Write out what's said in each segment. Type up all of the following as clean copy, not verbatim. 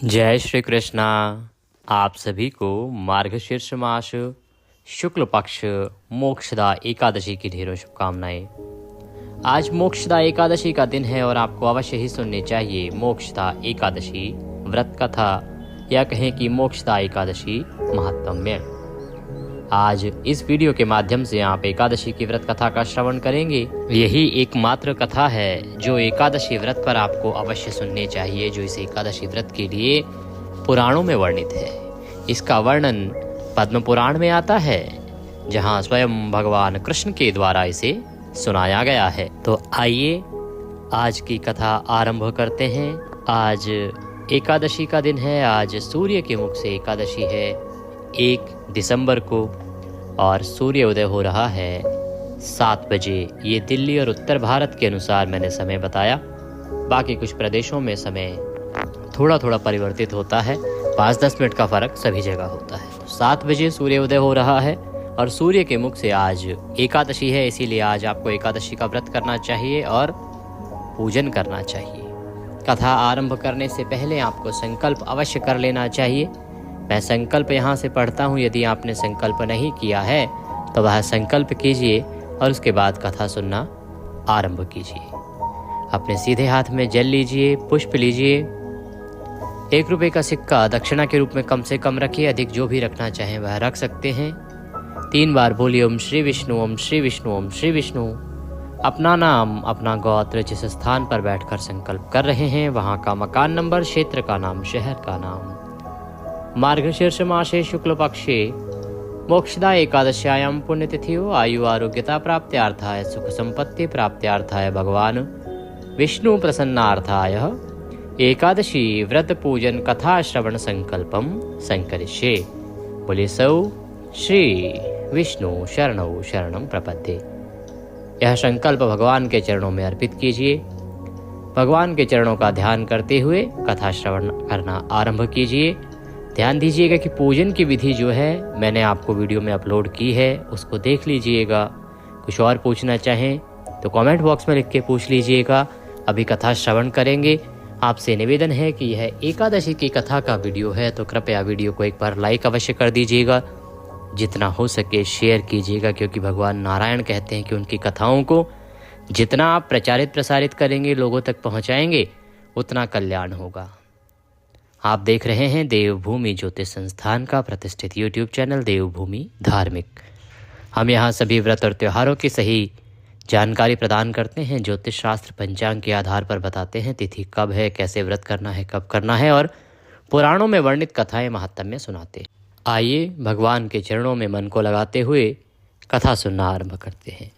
जय श्री कृष्णा। आप सभी को मार्गशीर्ष मास शुक्ल पक्ष मोक्षदा एकादशी की ढेरों शुभकामनाएं। आज मोक्षदा एकादशी का दिन है और आपको अवश्य ही सुननी चाहिए मोक्षदा एकादशी व्रत कथा, या कहें कि मोक्षदा एकादशी महात्म्य। आज इस वीडियो के माध्यम से आप एकादशी की व्रत कथा का श्रवण करेंगे। यही एकमात्र कथा है जो एकादशी व्रत पर आपको अवश्य सुननी चाहिए, जो इस एकादशी व्रत के लिए पुराणों में वर्णित है। इसका वर्णन पद्म पुराण में आता है, जहां स्वयं भगवान कृष्ण के द्वारा इसे सुनाया गया है। तो आइए आज की कथा आरंभ करते हैं। आज एकादशी का दिन है। आज सूर्य के मुख से एकादशी है 1 दिसंबर को, और सूर्य उदय हो रहा है 7 बजे। ये दिल्ली और उत्तर भारत के अनुसार मैंने समय बताया। बाकी कुछ प्रदेशों में समय थोड़ा थोड़ा परिवर्तित होता है, 5-10 मिनट का फर्क सभी जगह होता है। तो 7 बजे सूर्य उदय हो रहा है और सूर्य के मुख से आज एकादशी है, इसीलिए आज आपको एकादशी का व्रत करना चाहिए और पूजन करना चाहिए। कथा आरंभ करने से पहले आपको संकल्प अवश्य कर लेना चाहिए। मैं संकल्प यहाँ से पढ़ता हूँ। यदि आपने संकल्प नहीं किया है तो वह संकल्प कीजिए और उसके बाद कथा सुनना आरंभ कीजिए। अपने सीधे हाथ में जल लीजिए, पुष्प लीजिए। 1 रुपये का सिक्का दक्षिणा के रूप में कम से कम रखिए, अधिक जो भी रखना चाहें वह रख सकते हैं। 3 बार बोलिए ओम श्री विष्णु, ओम श्री विष्णु, ओम श्री विष्णु। अपना नाम, अपना गोत्र, जिस स्थान पर बैठकर संकल्प कर रहे हैं वहाँ का मकान नंबर, क्षेत्र का नाम, शहर का नाम। मार्गशीर्ष मासे शुक्ल पक्षे मोक्षदा एकादश्यायां पुण्यतिथियो आयु आरोग्यता प्राप्त्यार्थाय सुख संपत्ति प्राप्त्यार्थाय भगवान विष्णु प्रसन्नार्थाय एकादशी व्रत पूजन कथा श्रवण संकल्पम संकरिष्ये। बोले सौ श्री विष्णु शरणौ शरणं प्रपद्ये। यह संकल्प भगवान के चरणों में अर्पित कीजिए। भगवान के चरणों का ध्यान करते हुए कथा श्रवण करना आरंभ कीजिए। ध्यान दीजिएगा कि पूजन की विधि जो है मैंने आपको वीडियो में अपलोड की है, उसको देख लीजिएगा। कुछ और पूछना चाहें तो कमेंट बॉक्स में लिख के पूछ लीजिएगा। अभी कथा श्रवण करेंगे। आपसे निवेदन है कि यह एकादशी की कथा का वीडियो है, तो कृपया वीडियो को एक बार लाइक अवश्य कर दीजिएगा। जितना हो सके शेयर कीजिएगा, क्योंकि भगवान नारायण कहते हैं कि उनकी कथाओं को जितना आप प्रचारित प्रसारित करेंगे, लोगों तक पहुँचाएंगे, उतना कल्याण होगा। आप देख रहे हैं देवभूमि ज्योतिष संस्थान का प्रतिष्ठित यूट्यूब चैनल देवभूमि धार्मिक। हम यहाँ सभी व्रत और त्योहारों की सही जानकारी प्रदान करते हैं। ज्योतिष शास्त्र पंचांग के आधार पर बताते हैं तिथि कब है, कैसे व्रत करना है, कब करना है, और पुराणों में वर्णित कथाएं महात्म्य सुनाते हैं। आइए भगवान के चरणों में मन को लगाते हुए कथा सुनना आरंभ करते हैं।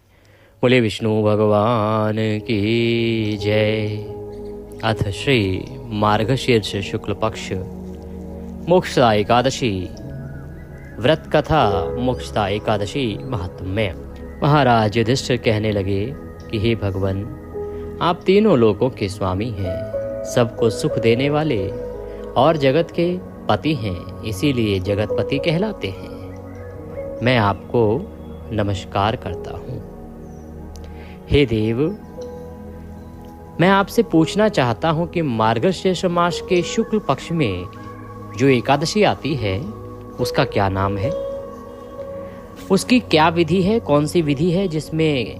बोले विष्णु भगवान की जय। अथ श्री मार्गशीर्ष शुक्ल पक्ष मोक्षदा एकादशी व्रत कथा। मोक्षदा एकादशी महात्म्य। महाराज युधिष्ठिर कहने लगे कि हे भगवान, आप तीनों लोकों के स्वामी हैं, सबको सुख देने वाले और जगत के पति हैं, इसीलिए जगतपति कहलाते हैं। मैं आपको नमस्कार करता हूँ। हे देव, मैं आपसे पूछना चाहता हूं कि मार्गशीर्ष मास के शुक्ल पक्ष में जो एकादशी आती है उसका क्या नाम है, उसकी क्या विधि है, कौन सी विधि है जिसमें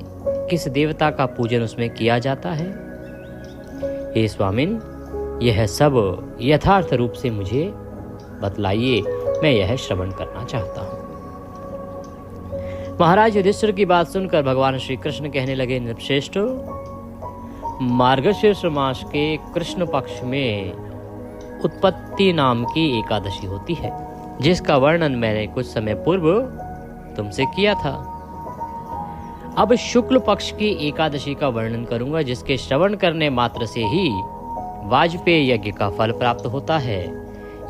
किस देवता का पूजन उसमें किया जाता है। हे स्वामिन, यह सब यथार्थ रूप से मुझे बतलाइए, मैं यह श्रवण करना चाहता हूं। महाराज युधिष्ठिर की बात सुनकर भगवान श्री कृष्ण कहने लगे, नृपश्रेष्ठ, मार्गशीर्ष मास के कृष्ण पक्ष में उत्पत्ति नाम की एकादशी होती है, जिसका वर्णन मैंने कुछ समय पूर्व तुमसे किया था। अब शुक्ल पक्ष की एकादशी का वर्णन करूंगा, जिसके श्रवण करने मात्र से ही वाजपेय यज्ञ का फल प्राप्त होता है।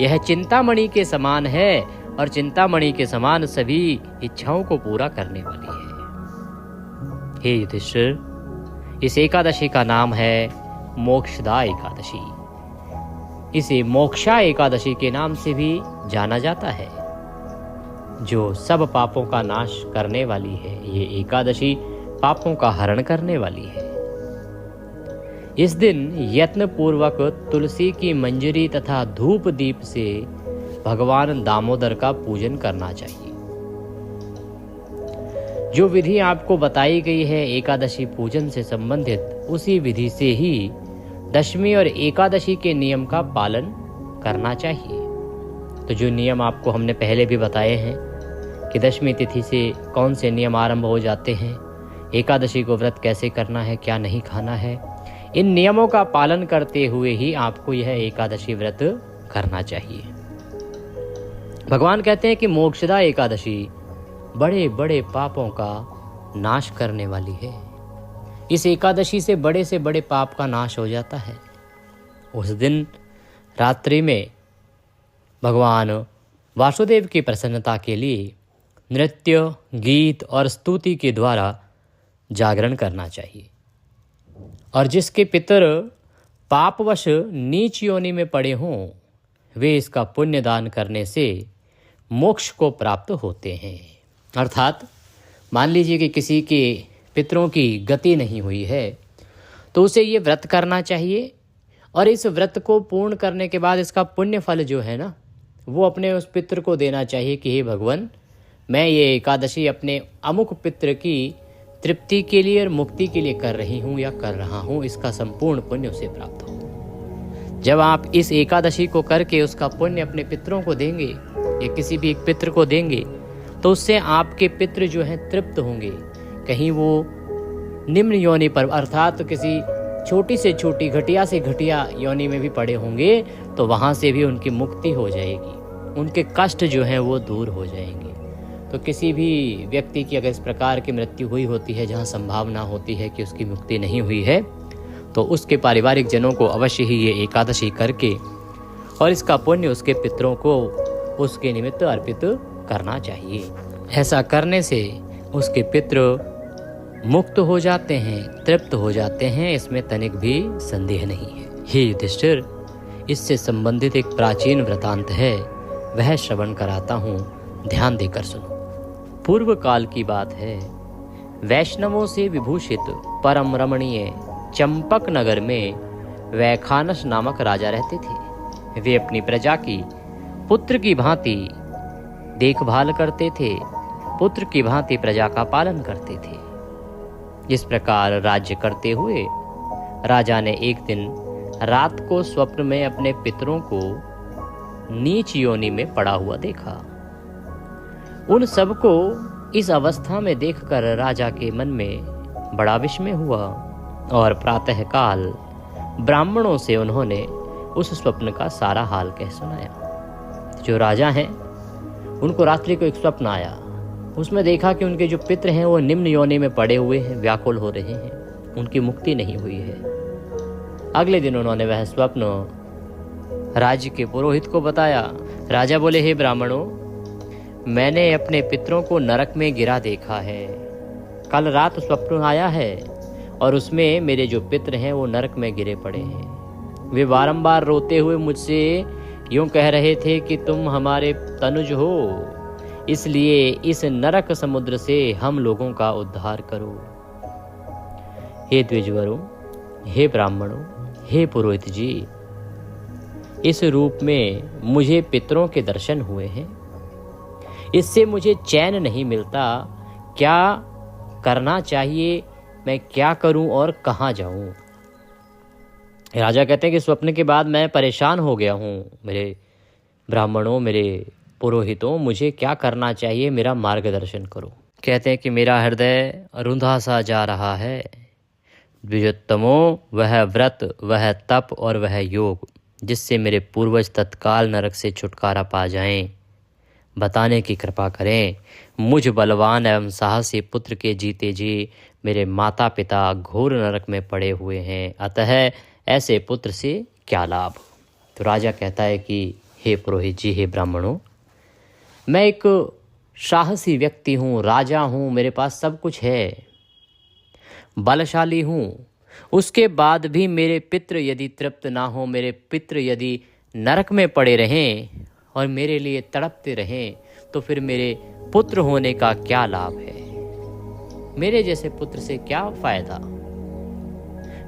यह चिंतामणि के समान है और चिंतामणि के समान सभी इच्छाओं को पूरा करने वाली है। हे युधिष्ठिर, इस एकादशी का नाम है मोक्षदा एकादशी। इसे मोक्षा एकादशी के नाम से भी जाना जाता है, जो सब पापों का नाश करने वाली है। ये एकादशी पापों का हरण करने वाली है। इस दिन यत्न पूर्वक तुलसी की मंजरी तथा धूप दीप से भगवान दामोदर का पूजन करना चाहिए। जो विधि आपको बताई गई है एकादशी पूजन से संबंधित, उसी विधि से ही दशमी और एकादशी के नियम का पालन करना चाहिए। तो जो नियम आपको हमने पहले भी बताए हैं कि दशमी तिथि से कौन से नियम आरंभ हो जाते हैं, एकादशी को व्रत कैसे करना है, क्या नहीं खाना है, इन नियमों का पालन करते हुए ही आपको यह एकादशी व्रत करना चाहिए। भगवान कहते हैं कि मोक्षदा एकादशी बड़े बड़े पापों का नाश करने वाली है। इस एकादशी से बड़े पाप का नाश हो जाता है। उस दिन रात्रि में भगवान वासुदेव की प्रसन्नता के लिए नृत्य, गीत और स्तुति के द्वारा जागरण करना चाहिए। और जिसके पितर पापवश नीच योनि में पड़े हों, वे इसका पुण्य दान करने से मोक्ष को प्राप्त होते हैं। अर्थात मान लीजिए कि किसी के पितरों की गति नहीं हुई है, तो उसे ये व्रत करना चाहिए और इस व्रत को पूर्ण करने के बाद इसका पुण्य फल जो है ना, वो अपने उस पितर को देना चाहिए कि हे भगवान, मैं ये एकादशी अपने अमुक पितर की तृप्ति के लिए और मुक्ति के लिए कर रही हूँ या कर रहा हूँ, इसका संपूर्ण पुण्य उसे प्राप्त हो। जब आप इस एकादशी को करके उसका पुण्य अपने पितरों को देंगे या किसी भी एक पितर को देंगे, तो उससे आपके पितर जो हैं तृप्त होंगे। कहीं वो निम्न योनि पर अर्थात तो किसी छोटी से छोटी, घटिया से घटिया योनि में भी पड़े होंगे, तो वहाँ से भी उनकी मुक्ति हो जाएगी, उनके कष्ट जो हैं वो दूर हो जाएंगे। तो किसी भी व्यक्ति की अगर इस प्रकार की मृत्यु हुई होती है जहाँ संभावना होती है कि उसकी मुक्ति नहीं हुई है, तो उसके पारिवारिक जनों को अवश्य ही ये एकादशी करके और इसका पुण्य उसके पितरों को उसके निमित्त अर्पित करना चाहिए। ऐसा करने से उसके पितृ मुक्त हो जाते हैं, तृप्त हो जाते हैं, इसमें तनिक भी संदेह नहीं है। हे युधिष्ठिर, इससे संबंधित एक प्राचीन वृतांत है, वह श्रवण कराता हूँ, ध्यान देकर सुनो। पूर्व काल की बात है, वैष्णवों से विभूषित परम रमणीय चंपक नगर में वैखानस नामक राजा रहते थे। वे अपनी प्रजा की पुत्र की भांति देखभाल करते थे, पुत्र की भांति प्रजा का पालन करते थे। इस प्रकार राज्य करते हुए राजा ने एक दिन रात को स्वप्न में अपने पितरों को नीच योनि में पड़ा हुआ देखा। उन सबको इस अवस्था में देखकर राजा के मन में बड़ा विस्मय हुआ और प्रातःकाल ब्राह्मणों से उन्होंने उस स्वप्न का सारा हाल कह सुनाया। जो राजा हैं उनको रात्रि को एक स्वप्न आया, उसमें देखा कि उनके जो पितर हैं वो निम्न योनि में पड़े हुए हैं, व्याकुल हो रहे हैं, उनकी मुक्ति नहीं हुई है। अगले दिन उन्होंने वह स्वप्न राज्य के पुरोहित को बताया। राजा बोले, हे ब्राह्मणों, मैंने अपने पितरों को नरक में गिरा देखा है। कल रात स्वप्न आया है और उसमें मेरे जो पितर हैं वो नरक में गिरे पड़े हैं। वे बारंबार रोते हुए मुझसे यूं कह रहे थे कि तुम हमारे तनुज हो, इसलिए इस नरक समुद्र से हम लोगों का उद्धार करो। हे द्विजवरों, हे ब्राह्मणों, हे पुरोहित जी, इस रूप में मुझे पितरों के दर्शन हुए हैं, इससे मुझे चैन नहीं मिलता। क्या करना चाहिए, मैं क्या करूं और कहां जाऊं? राजा कहते हैं कि स्वप्न के बाद मैं परेशान हो गया हूं। मेरे ब्राह्मणों, मेरे पुरोहितों, मुझे क्या करना चाहिए, मेरा मार्गदर्शन करो। कहते हैं कि मेरा हृदय रुंधा सा जा रहा है। द्विजोत्तमों, वह व्रत, वह तप और वह योग जिससे मेरे पूर्वज तत्काल नरक से छुटकारा पा जाएं, बताने की कृपा करें। मुझ बलवान एवं साहसी पुत्र के जीते जी मेरे माता पिता घोर नरक में पड़े हुए हैं, अतः ऐसे पुत्र से क्या लाभ। तो राजा कहता है कि हे पुरोहित जी, हे ब्राह्मणों, मैं एक साहसी व्यक्ति हूँ, राजा हूँ, मेरे पास सब कुछ है, बलशाली हूँ, उसके बाद भी मेरे पितृ यदि तृप्त ना हो, मेरे पितृ यदि नरक में पड़े रहें और मेरे लिए तड़पते रहें, तो फिर मेरे पुत्र होने का क्या लाभ है, मेरे जैसे पुत्र से क्या फायदा।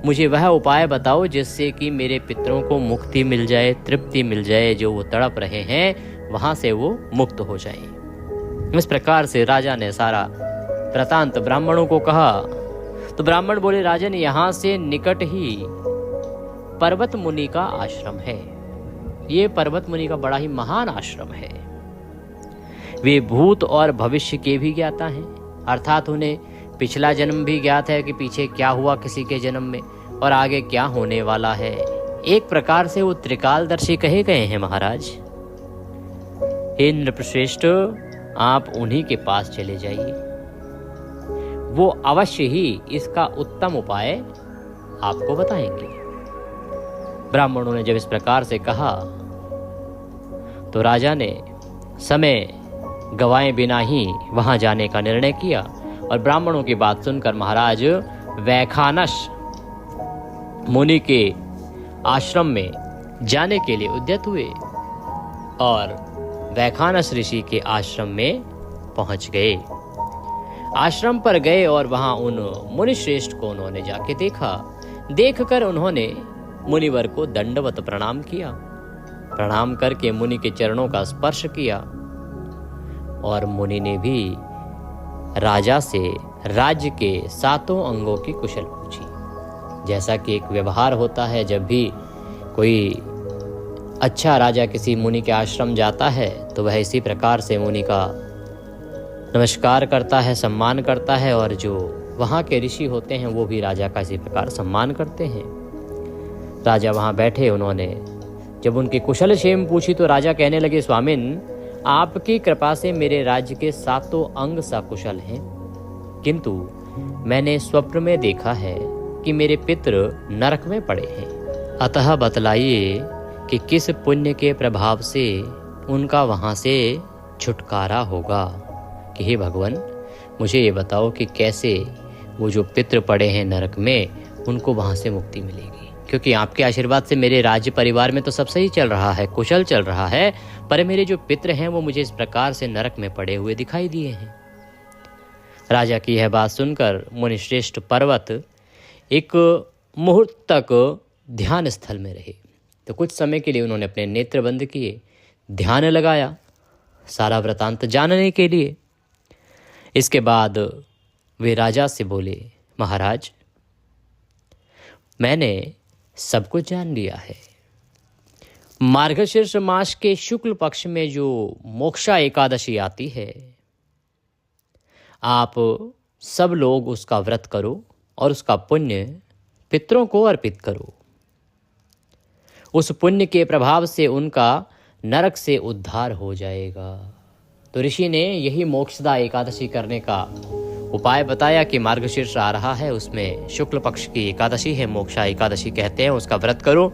मुझे वह उपाय बताओ जिससे कि मेरे पितरों को मुक्ति मिल जाए, तृप्ति मिल जाए, जो वो तड़प रहे हैं वहां से वो मुक्त हो जाए। इस प्रकार से राजा ने सारा वृतांत ब्राह्मणों को कहा। तो ब्राह्मण बोले, राजन, यहाँ से निकट ही पर्वत मुनि का आश्रम है। ये पर्वत मुनि का बड़ा ही महान आश्रम है। वे भूत और भविष्य के भी ज्ञाता हैं, अर्थात उन्हें पिछला जन्म भी ज्ञात है कि पीछे क्या हुआ किसी के जन्म में और आगे क्या होने वाला है। एक प्रकार से वो त्रिकालदर्शी कहे गए हैं महाराज। हे नृपश्रेष्ठ, आप उन्हीं के पास चले जाइए, वो अवश्य ही इसका उत्तम उपाय आपको बताएंगे। ब्राह्मणों ने जब इस प्रकार से कहा तो राजा ने समय गवाए बिना ही वहां जाने का निर्णय किया और ब्राह्मणों की बात सुनकर महाराज वैखानस मुनि के आश्रम में जाने के लिए उद्यत हुए और वैखानस ऋषि के आश्रम में पहुंच गए। आश्रम पर गए और वहां उन मुनिश्रेष्ठ को उन्होंने जाके देखा। देखकर उन्होंने मुनिवर को दंडवत प्रणाम किया। प्रणाम करके मुनि के चरणों का स्पर्श किया और मुनि ने भी राजा से राज्य के 7 अंगों की कुशल पूछी। जैसा कि एक व्यवहार होता है, जब भी कोई अच्छा राजा किसी मुनि के आश्रम जाता है तो वह इसी प्रकार से मुनि का नमस्कार करता है, सम्मान करता है, और जो वहाँ के ऋषि होते हैं वो भी राजा का इसी प्रकार सम्मान करते हैं। राजा वहाँ बैठे, उन्होंने जब उनकी कुशल क्षेम पूछी तो राजा कहने लगे, स्वामिन, आपकी कृपा से मेरे राज्य के 7 अंग सकुशल हैं, किंतु मैंने स्वप्न में देखा है कि मेरे पितृ नरक में पड़े हैं। अतः बतलाइए कि किस पुण्य के प्रभाव से उनका वहां से छुटकारा होगा। कि हे भगवान, मुझे ये बताओ कि कैसे वो जो पितृ पड़े हैं नरक में, उनको वहां से मुक्ति मिलेगी। क्योंकि आपके आशीर्वाद से मेरे राज्य परिवार में तो सब सही चल रहा है, कुशल चल रहा है, पर मेरे जो पितृ हैं वो मुझे इस प्रकार से नरक में पड़े हुए दिखाई दिए हैं। राजा की यह बात सुनकर मुनिश्रेष्ठ पर्वत एक मुहूर्त तक ध्यान स्थल में रहे। तो कुछ समय के लिए उन्होंने अपने नेत्र बंद किए, ध्यान लगाया सारा वृतांत जानने के लिए। इसके बाद वे राजा से बोले, महाराज, मैंने सब कुछ जान लिया है। मार्गशीर्ष मास के शुक्ल पक्ष में जो मोक्षा एकादशी आती है, आप सब लोग उसका व्रत करो और उसका पुण्य पितरों को अर्पित करो। उस पुण्य के प्रभाव से उनका नरक से उद्धार हो जाएगा। तो ऋषि ने यही मोक्षदा एकादशी करने का उपाय बताया कि मार्गशीर्ष आ रहा है, उसमें शुक्ल पक्ष की एकादशी है, मोक्षा एकादशी कहते हैं, उसका व्रत करो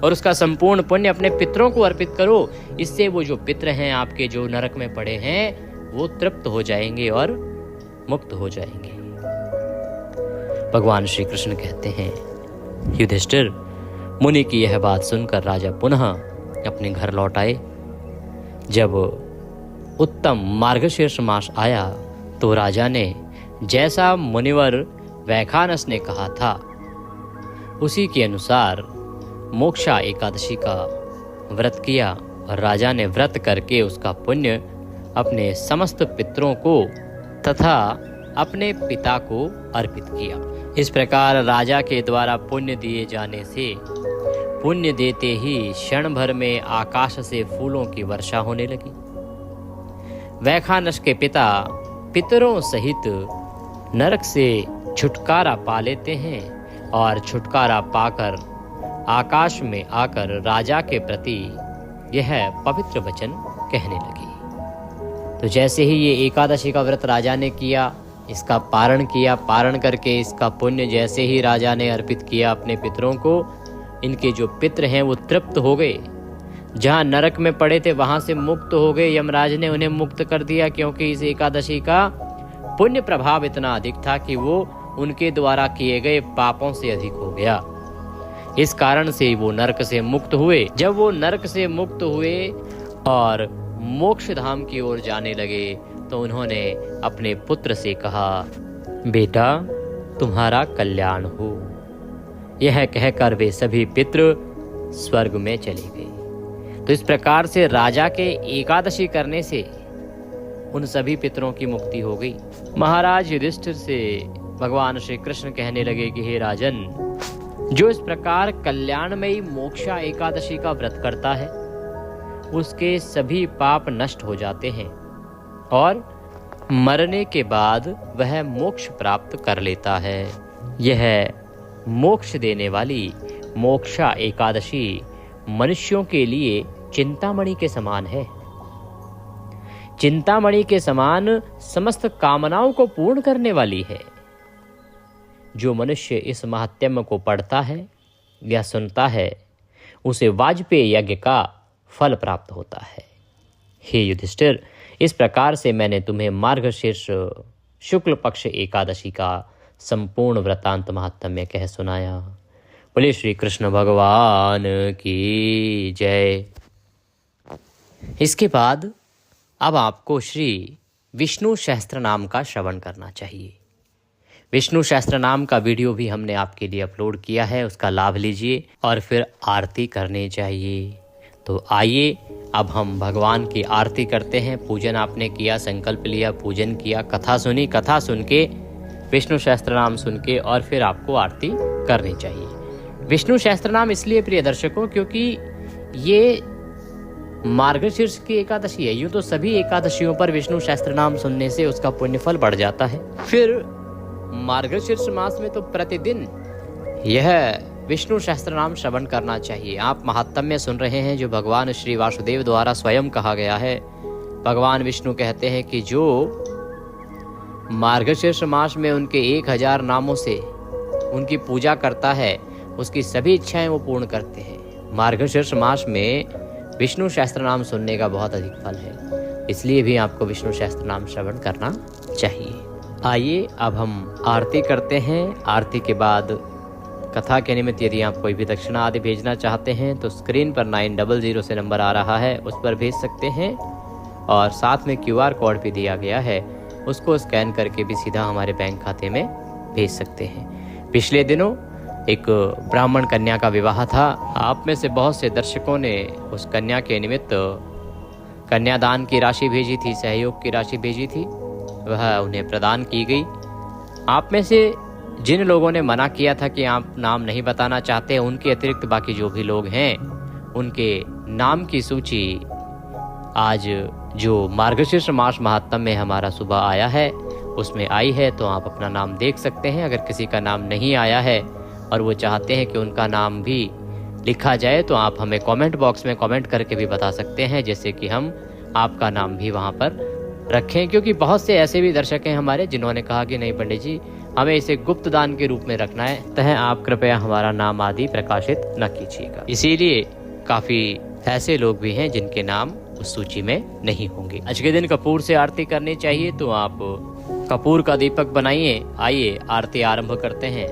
और उसका संपूर्ण पुण्य अपने पितरों को अर्पित करो। इससे वो जो पितर हैं आपके, जो नरक में पड़े हैं, वो तृप्त हो जाएंगे और मुक्त हो जाएंगे। भगवान श्री कृष्ण कहते हैं, युधिष्ठिर, मुनि की यह बात सुनकर राजा पुनः अपने घर लौट आए। जब उत्तम मार्गशीर्ष मास आया तो राजा ने जैसा मुनिवर वैखानस ने कहा था उसी के अनुसार मोक्षा एकादशी का व्रत किया और राजा ने व्रत करके उसका पुण्य अपने समस्त पितरों को तथा अपने पिता को अर्पित किया। इस प्रकार राजा के द्वारा पुण्य दिए जाने से पुण्य देते ही क्षण भर में आकाश से फूलों की वर्षा होने लगी। वैखानस के पिता पितरों सहित नरक से छुटकारा पा लेते हैं और छुटकारा पाकर आकाश में आकर राजा के प्रति यह पवित्र वचन कहने लगे। तो जैसे ही ये एकादशी का व्रत राजा ने किया, इसका पारण किया, पारण करके इसका पुण्य जैसे ही राजा ने अर्पित किया अपने पितरों को, इनके जो पितर हैं वो तृप्त हो गए। जहाँ नरक में पड़े थे वहां से मुक्त हो गए, यमराज ने उन्हें मुक्त कर दिया, क्योंकि इस एकादशी का पुण्य प्रभाव इतना अधिक था कि वो उनके द्वारा किए गए पापों से अधिक हो गया। इस कारण से वो नरक से मुक्त हुए। जब वो नरक से मुक्त हुए और मोक्ष धाम की ओर जाने लगे तो उन्होंने अपने पुत्र से कहा, बेटा, तुम्हारा कल्याण हो। यह कहकर वे सभी पितृ स्वर्ग में चले गए। तो इस प्रकार से राजा के एकादशी करने से उन सभी पितरों की मुक्ति हो गई। महाराज युधिष्ठिर से भगवान श्री कृष्ण कहने लगे कि हे राजन, जो इस प्रकार कल्याणमयी मोक्षा एकादशी का व्रत करता है उसके सभी पाप नष्ट हो जाते हैं और मरने के बाद वह मोक्ष प्राप्त कर लेता है। यह मोक्ष देने वाली मोक्षा एकादशी मनुष्यों के लिए चिंतामणि के समान है। चिंतामणि के समान समस्त कामनाओं को पूर्ण करने वाली है। जो मनुष्य इस महात्म्य को पढ़ता है या सुनता है उसे वाजपेय यज्ञ का फल प्राप्त होता है। हे युधिष्ठिर, इस प्रकार से मैंने तुम्हें मार्गशीर्ष शुक्ल पक्ष एकादशी का संपूर्ण वृत्तांत महात्म्य कह सुनाया। बोले श्री कृष्ण भगवान की जय। इसके बाद अब आपको श्री विष्णु सहस्त्र नाम का श्रवण करना चाहिए। विष्णु सहस्त्र नाम का वीडियो भी हमने आपके लिए अपलोड किया है, उसका लाभ लीजिए और फिर आरती करनी चाहिए। तो आइए अब हम भगवान की आरती करते हैं। पूजन आपने किया, संकल्प लिया, पूजन किया, कथा सुनी, कथा सुन के विष्णु सहस्त्र नाम सुन के और फिर आपको आरती करनी चाहिए। विष्णु सहस्त्र नाम इसलिए प्रिय दर्शकों क्योंकि ये मार्गशीर्ष की एकादशी है। यूं तो सभी एकादशियों पर विष्णु सहस्त्र नाम सुनने से उसका पुण्यफल बढ़ जाता है। फिर मार्गशीर्ष मास में तो प्रतिदिन यह विष्णु सहस्त्र नाम श्रवण करना चाहिए। आप महात्म्य सुन रहे हैं जो भगवान श्री वासुदेव द्वारा स्वयं कहा गया है। भगवान विष्णु कहते हैं कि जो मार्गशीर्ष मास में उनके 1000 नामों से उनकी पूजा करता है उसकी सभी इच्छाएं वो पूर्ण करते हैं। मार्गशीर्ष मास में विष्णु सहस्त्र नाम सुनने का बहुत अधिक फल है, इसलिए भी आपको विष्णु सहस्त्र नाम श्रवण करना चाहिए। आइए अब हम आरती करते हैं। आरती के बाद कथा के निमित्त यदि आप कोई भी दक्षिणा आदि भेजना चाहते हैं तो स्क्रीन पर 900 से नंबर आ रहा है, उस पर भेज सकते हैं और साथ में QR कोड भी दिया गया है, उसको स्कैन करके भी सीधा हमारे बैंक खाते में भेज सकते हैं। पिछले दिनों एक ब्राह्मण कन्या का विवाह था। आप में से बहुत से दर्शकों ने उस कन्या के निमित्त कन्यादान की राशि भेजी थी, सहयोग की राशि भेजी थी, वह उन्हें प्रदान की गई। आप में से जिन लोगों ने मना किया था कि आप नाम नहीं बताना चाहते, उनके अतिरिक्त बाकी जो भी लोग हैं उनके नाम की सूची आज जो मार्गशीर्ष मास महात्म्य में हमारा सुबह आया है उसमें आई है, तो आप अपना नाम देख सकते हैं। अगर किसी का नाम नहीं आया है और वो चाहते हैं कि उनका नाम भी लिखा जाए तो आप हमें कमेंट बॉक्स में कमेंट करके भी बता सकते हैं, जैसे कि हम आपका नाम भी वहाँ पर रखें। क्योंकि बहुत से ऐसे भी दर्शक हैं हमारे जिन्होंने कहा कि नहीं पंडित जी, हमें इसे गुप्त दान के रूप में रखना है, तह आप कृपया हमारा नाम आदि प्रकाशित न कीजिएगा। इसीलिए काफ़ी ऐसे लोग भी हैं जिनके नाम उस सूची में नहीं होंगे। आज के दिन कपूर से आरती करनी चाहिए, तो आप कपूर का दीपक बनाइए। आइए आरती आरंभ करते हैं।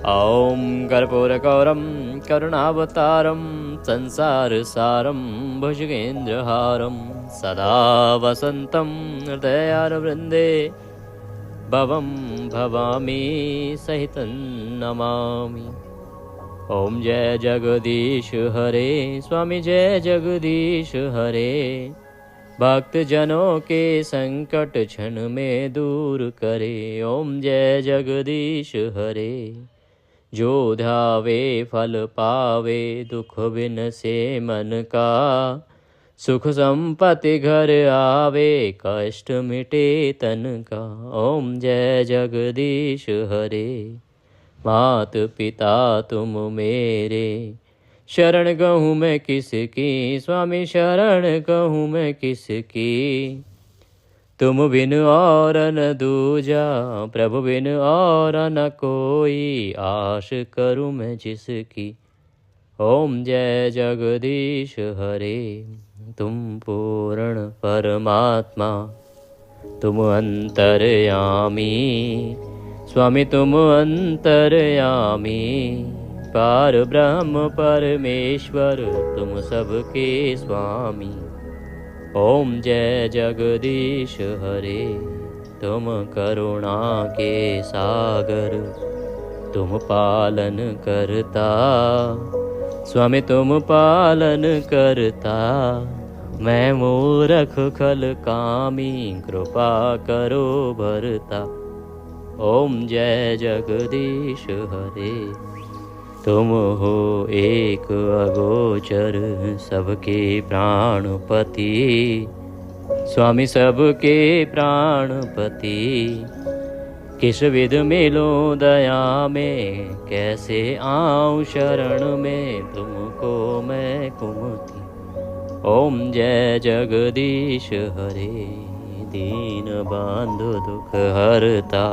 ओम कर्पूरगौरम करुणावतारम संसार सारम भुजगेन्द्रहारम सदा वसंतम हृदयारवृंदे भवम भवामी सहितं नमामि। ओम जय जगदीश हरे, स्वामी जय जगदीश हरे, भक्त जनों के संकट क्षण में दूर करे। ओम जय जगदीश हरे, जो ध्यावे फल पावे, दुख बिन से मन का, सुख संपत्ति घर आवे, कष्ट मिटे तन का। ओम जय जगदीश हरे, मात पिता तुम मेरे, शरण कहूँ मैं किसकी, स्वामी शरण कहूँ मैं किसकी, तुम बिन और न दूजा, प्रभु बिन और न कोई, आश करूँ मैं जिसकी। ओम जय जगदीश हरे, तुम पूर्ण परमात्मा, तुम अंतर्यामी, स्वामी तुम अंतर्यामी, पार ब्रह्म परमेश्वर तुम सबके स्वामी। ओम जय जगदीश हरे, तुम करुणा के सागर, तुम पालन करता, स्वामी तुम पालन करता, मैं मूरख खल कामी, कृपा करो भरता। ओम जय जगदीश हरे। तुम हो एक अगोचर, सबके प्राणपति, स्वामी सबके प्राणपति। किस विध मिलूं दया में, कैसे आऊं शरण में, तुमको मैं कुमति। ओम जय जगदीश हरे। दीन बांधो दुख हरता,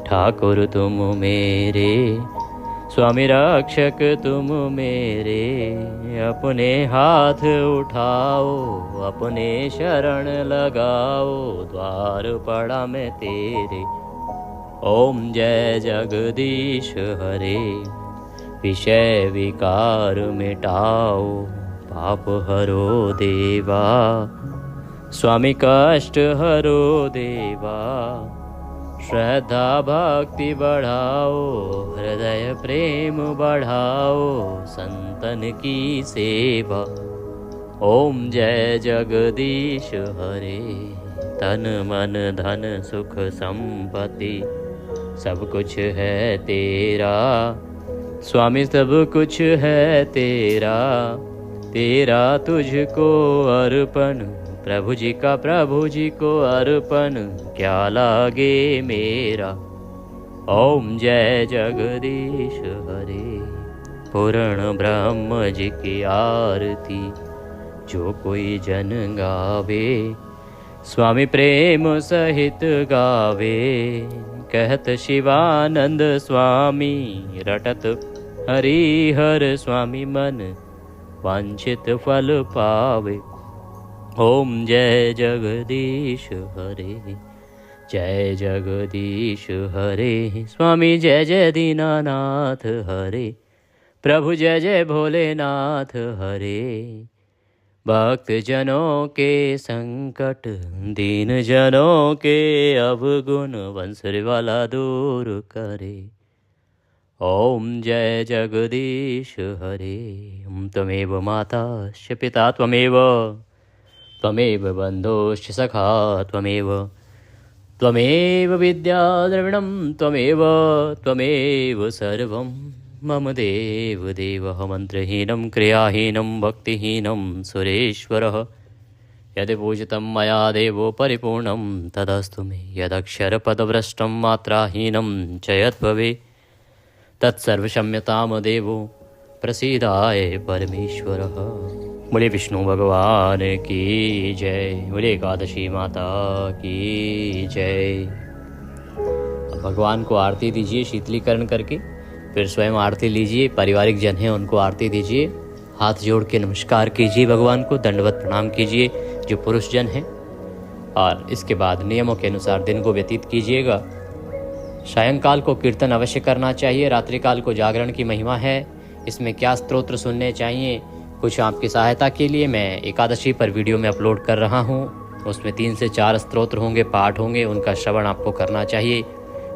ठाकुर तुम मेरे, स्वामी रक्षक तुम मेरे। अपने हाथ उठाओ, अपने शरण लगाओ, द्वार पड़ा मैं तेरे। ओम जय जगदीश हरे। विषय विकार मिटाओ, पाप हरो देवा, स्वामी कष्ट हरो देवा। श्रद्धा भक्ति बढ़ाओ, हृदय प्रेम बढ़ाओ, संतन की सेवा। ओम जय जगदीश हरे। तन मन धन सुख संपत्ति, सब कुछ है तेरा, स्वामी सब कुछ है तेरा। तेरा तुझको अर्पण, प्रभु जी का प्रभु जी को अर्पण, क्या लागे मेरा। ओम जय जगदीश हरे। पूर्ण ब्रह्म जी की आरती, जो कोई जन गावे, स्वामी प्रेम सहित गावे। कहत शिवानंद स्वामी, रटत हरिहर स्वामी, मन वांछित फल पावे। ओम जय जगदीश हरे। जय जगदीश हरे। स्वामी जय जय दीनानाथ हरे। प्रभु जय जय भोलेनाथ हरे। भक्त जनों के संकट, दीन जनों के अवगुण, बंसुरी वाला दूर करे। ओम जय जगदीश हरे। त्वमेव माताश्च पिता त्वमेव, त्वमेव बन्धुश्च सखा त्वमेव, त्वमेव विद्या द्रविणं त्वमेव, त्वमेव सर्वं मम देव देवः। मन्त्रहीनं क्रियाहीनं भक्तिहीनं सुरेश्वरः। यदि पूजितं मया देवो परिपूर्णं तदस्तु मे। यदक्षरपदभ्रष्टं मात्राहीनं च यद्भवे तत्सर्वक्षम्यतां देवो प्रसीदाय परमेश्वरः। बोले विष्णु भगवान की जय। बोले एकादशी माता की जय। भगवान को आरती दीजिए शीतलीकरण करके, फिर स्वयं आरती लीजिए। पारिवारिक जन हैं उनको आरती दीजिए। हाथ जोड़ के नमस्कार कीजिए भगवान को, दंडवत प्रणाम कीजिए जो पुरुष जन हैं। और इसके बाद नियमों के अनुसार दिन को व्यतीत कीजिएगा। सायंकाल को कीर्तन अवश्य करना चाहिए। रात्रिकाल को जागरण की महिमा है। इसमें क्या स्तोत्र सुनने चाहिए, कुछ आपकी सहायता के लिए मैं एकादशी पर वीडियो में अपलोड कर रहा हूँ। उसमें 3 से 4 स्तोत्र होंगे, पाठ होंगे, उनका श्रवण आपको करना चाहिए।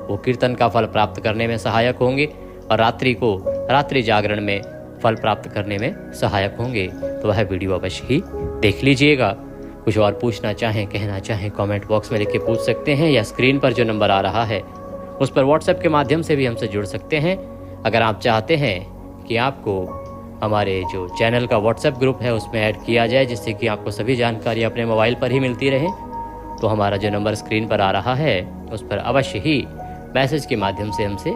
वो कीर्तन का फल प्राप्त करने में सहायक होंगे और रात्रि जागरण में फल प्राप्त करने में सहायक होंगे। तो वह वीडियो अवश्य ही देख लीजिएगा। कुछ और पूछना चाहें, कहना चाहें, कमेंट बॉक्स में लिख के पूछ सकते हैं, या स्क्रीन पर जो नंबर आ रहा है उस पर व्हाट्सएप के माध्यम से भी हमसे जुड़ सकते हैं। अगर आप चाहते हैं कि आपको हमारे जो चैनल का व्हाट्सएप ग्रुप है उसमें ऐड किया जाए, जिससे कि आपको सभी जानकारी अपने मोबाइल पर ही मिलती रहे, तो हमारा जो नंबर स्क्रीन पर आ रहा है उस पर अवश्य ही मैसेज के माध्यम से हमसे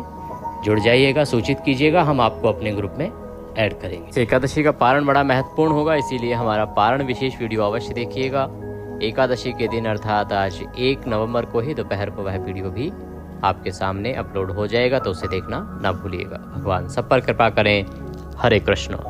जुड़ जाइएगा, सूचित कीजिएगा, हम आपको अपने ग्रुप में ऐड करेंगे। एकादशी का पारण बड़ा महत्वपूर्ण होगा, इसीलिए हमारा पारण विशेष वीडियो अवश्य देखिएगा। एकादशी के दिन अर्थात आज 1 नवंबर को ही दोपहर को वह वीडियो भी आपके सामने अपलोड हो जाएगा, तो उसे देखना ना भूलिएगा। भगवान सब पर कृपा करें। हरे कृष्ण।